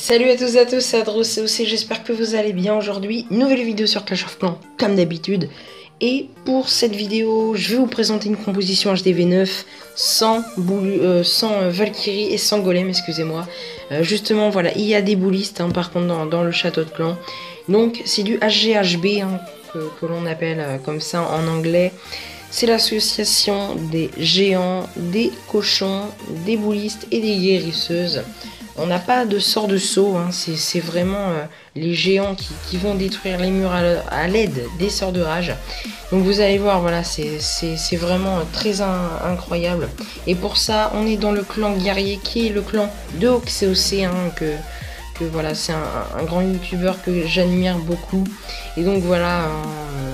Salut à tous et à tous, c'est Adros COC, j'espère que vous allez bien aujourd'hui. Nouvelle vidéo sur Clash of Clans, comme d'habitude. Et pour cette vidéo, je vais vous présenter une composition HDV9 sans Valkyrie et sans Golem, excusez-moi. Justement, voilà, il y a des boulistes, hein, par contre, dans le château de clan. Donc, c'est du HGHB, hein, que l'on appelle comme ça en anglais. C'est l'association des géants, des cochons, des boulistes et des guérisseuses. On n'a pas de sort de saut, hein. C'est vraiment les géants qui vont détruire les murs à l'aide des sorts de rage. Donc vous allez voir, voilà, c'est vraiment très incroyable. Et pour ça, on est dans le clan guerrier qui est le clan de COC, hein, que voilà, c'est un grand youtubeur que j'admire beaucoup. Et donc voilà,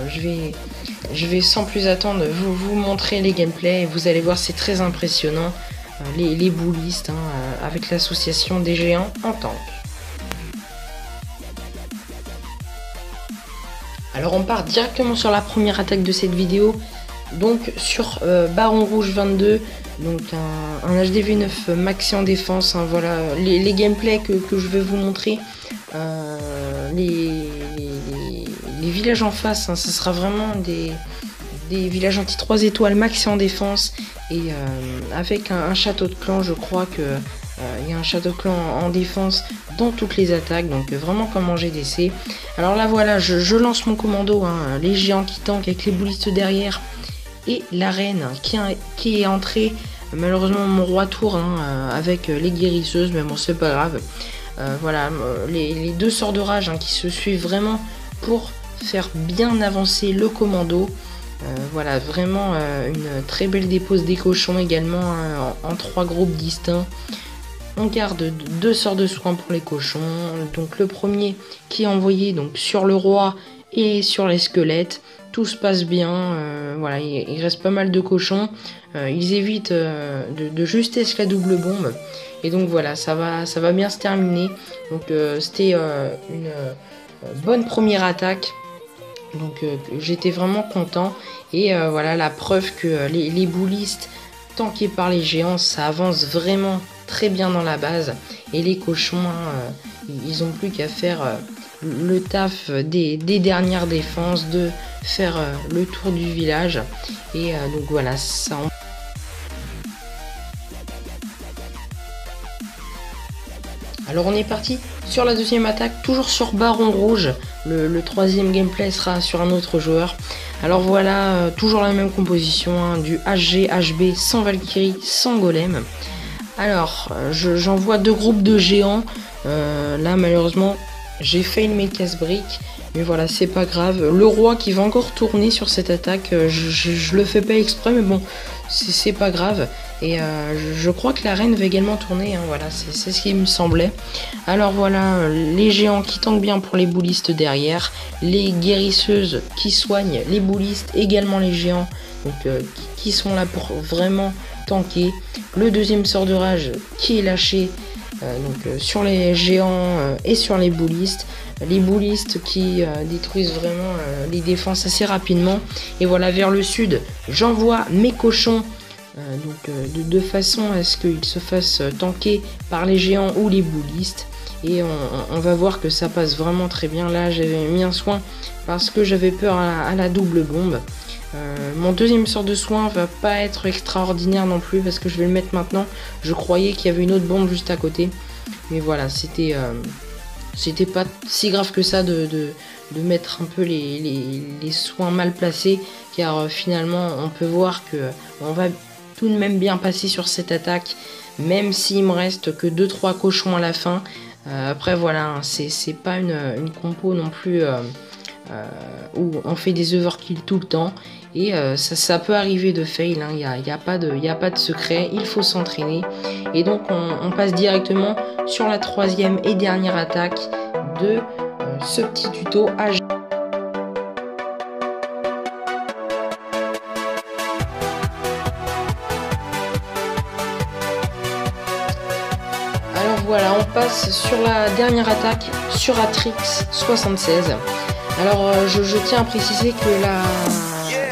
je vais sans plus attendre vous montrer les gameplays et vous allez voir, c'est très impressionnant. Les boulistes, hein, avec l'association des géants en tank. Alors on part directement sur la première attaque de cette vidéo, donc sur Baron Rouge 22, donc un HDV9 maxi en défense, hein, voilà les gameplays que je vais vous montrer. Les villages en face, hein, ce sera vraiment des villages anti 3 étoiles maxi en défense et avec un château de clan. Je crois que il y a un château de clan en défense dans toutes les attaques, donc vraiment comme en GDC. Alors là voilà, je lance mon commando, hein, les géants qui tankent avec les boulistes derrière et la reine qui est entrée. Malheureusement mon roi tour, hein, avec les guérisseuses, mais bon c'est pas grave. Voilà les deux sorts de rage, hein, qui se suivent vraiment pour faire bien avancer le commando. Voilà, vraiment une très belle dépose des cochons également, en 3 groupes distincts. On garde 2 sorts de soins pour les cochons. Donc le premier qui est envoyé donc sur le roi et sur les squelettes. Tout se passe bien. Voilà, il reste pas mal de cochons. Ils évitent de justesse la double bombe. Et donc voilà, ça va bien se terminer. Donc c'était une bonne première attaque. Donc j'étais vraiment content. Et voilà la preuve que les boulistes tankés par les géants, ça avance vraiment très bien dans la base. Et les cochons, hein, ils ont plus qu'à faire le taf des dernières défenses, de faire le tour du village. Et donc voilà, ça en... Alors on est parti sur la deuxième attaque, toujours sur Baron Rouge. Le troisième gameplay sera sur un autre joueur. Alors voilà, toujours la même composition, hein, du HG-HB sans Valkyrie, sans Golem. Alors, j'envoie 2 groupes de géants. Là malheureusement, j'ai fail mes casse-briques. Mais voilà, c'est pas grave. Le roi qui va encore tourner sur cette attaque, je le fais pas exprès, mais bon, c'est pas grave. Et je crois que la reine va également tourner, hein, voilà, c'est ce qui me semblait. Alors voilà, les géants qui tankent bien pour les boulistes derrière, les guérisseuses qui soignent les boulistes, également les géants, donc qui sont là pour vraiment tanker. Le deuxième sort de rage qui est lâché sur les géants et sur les boulistes. Les boulistes qui détruisent vraiment les défenses assez rapidement. Et voilà, vers le sud, j'envoie mes cochons. De façon à ce qu'ils se fassent tanker par les géants ou les boulistes. Et on va voir que ça passe vraiment très bien. Là j'avais mis un soin parce que j'avais peur à la double bombe. Mon deuxième sort de soin va pas être extraordinaire non plus parce que je vais le mettre maintenant. Je croyais qu'il y avait une autre bombe juste à côté, mais voilà, c'était pas si grave que ça de mettre un peu les soins mal placés, car finalement on peut voir que on va tout de même bien passer sur cette attaque, même s'il me reste que 2-3 cochons à la fin. Après voilà, hein, c'est pas une compo non plus où on fait des overkill tout le temps. Et ça peut arriver de fail, hein. Il n'y a pas de secret, il faut s'entraîner. Et donc on passe directement sur la troisième et dernière attaque de ce petit tuto HG. Alors voilà, on passe sur la dernière attaque sur Atrix 76. Alors je tiens à préciser que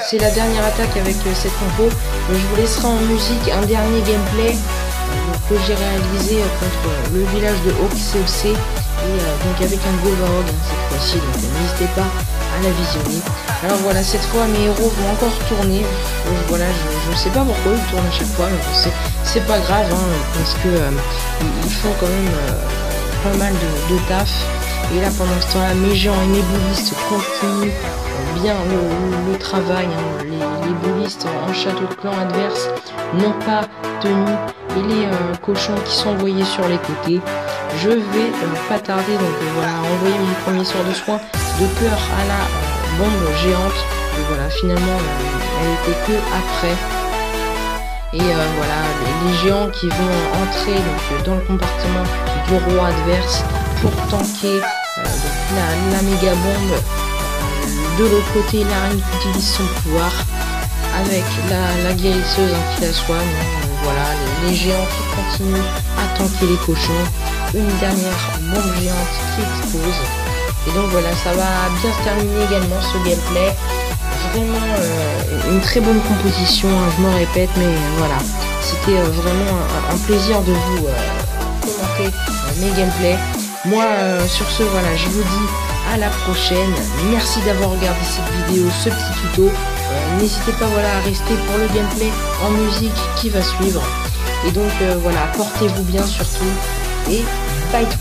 c'est la dernière attaque avec cette compo. Je vous laisserai en musique un dernier gameplay que j'ai réalisé contre le village de Hawk CFC, et donc avec un Govarog cette fois-ci, donc n'hésitez pas à la visionner. Alors voilà, cette fois mes héros vont encore tourner. Voilà, je sais pas pourquoi ils tournent à chaque fois, mais bon, c'est pas grave, hein, parce que ils font quand même pas mal de taf. Et là pendant ce temps là, mes géants et mes boulistes continuent bien le travail, hein. Les boulistes en château de clan adverse n'ont pas tenu, et les cochons qui sont envoyés sur les côtés. Je vais pas tarder, donc voilà, envoyer mon premier sort de soin de peur à la bombe géante. Et voilà, finalement elle était que après. Et voilà, les géants qui vont entrer donc, dans le compartiment du roi adverse pour tanker la méga bombe. De l'autre côté, la reine qui utilise son pouvoir avec la guérisseuse qui la soigne. Voilà, les géants qui continuent à tanker les cochons. Une dernière bombe géante qui explose. Et donc voilà, ça va bien se terminer également ce gameplay. Vraiment une très bonne composition, hein, je me répète, mais voilà, c'était vraiment un plaisir de vous commenter mes gameplays. Moi sur ce, voilà, je vous dis à la prochaine. Merci d'avoir regardé cette vidéo, ce petit tuto. N'hésitez pas, voilà, à rester pour le gameplay en musique qui va suivre. Et donc voilà, portez-vous bien surtout, et bye tout.